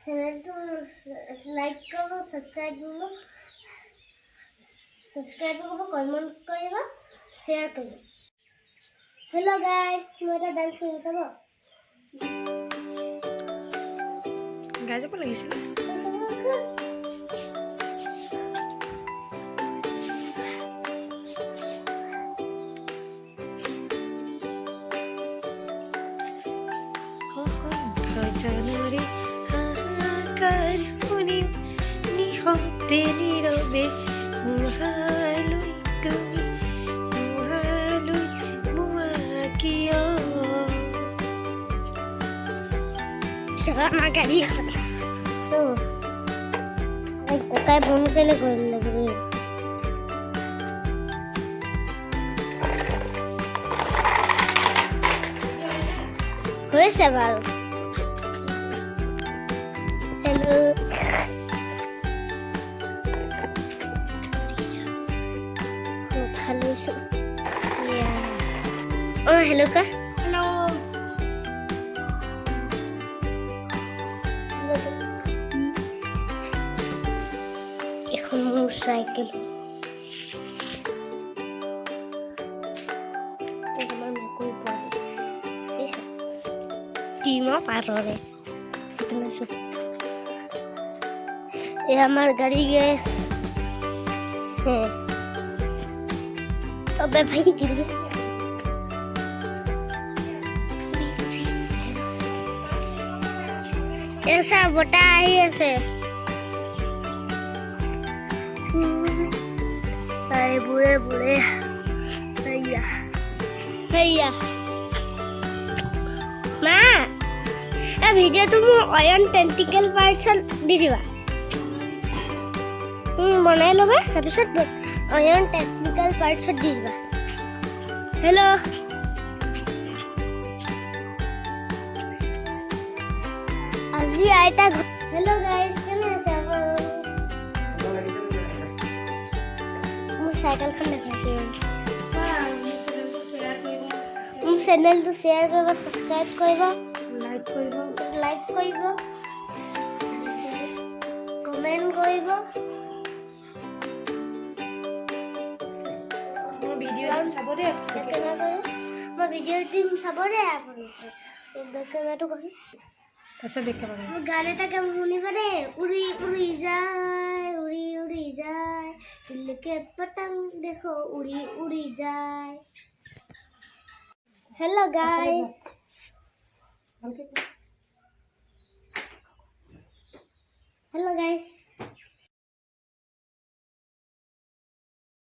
চেনেলটো লাইক কৰিব, ছাবস্ক্ৰাইব কৰিব, কমেণ্ট কৰিব, শ্বেয়াৰ কৰিব। হেল্ল' গাইজ, মই এটা ডান্স কৰিম চাব। গাই যাব লাগিছিল। জানুৱাৰী হাহাকাৰ শুনিম নিশব্দে নীৰৱে মুহালৈ তুমি মুহালৈ মুৱা কিয় আমার গাড়ি ককাই ফোন কেলে করল হয়েছে ভালো। হ্যালো হ্যালো ও হ্যালো কা হ্যালো এখন মোর সাইকেল টিমও পার হবে ये हमार गाड़ी गए अबे भाई गिर गए ऐसा बोटा ही ऐसे अरे बुरे बुरे भैया भैया माँ ए भिडिओ तुम अयन टेंटिकल पार्ट दी दिबा বনাই ল'বা তাৰপিছত অয়ন টেকনিক্যাল পাৰ্টছত দি দিবা। হেল্ল' আজি আইতা হেল্ল' গাইজ কেনে আছে মোৰ চাইকেলখন দেখাইছে মোৰ চেনেলটো শ্বেয়াৰ কৰিব, ছাবস্ক্ৰাইব কৰিব, লাইক কৰিব, কমেণ্ট কৰিব। মই ভিডিঅ' টিম চাব দে আপুনি বেকেমাটো কৰিম তাৰপিছত বেকেমাটো মোৰ গান এটা গাম শুনিবা দেই। উৰি উৰি যায় দিলকে পতং দেখো উৰি উৰি যায়। Hello' guys hello' guys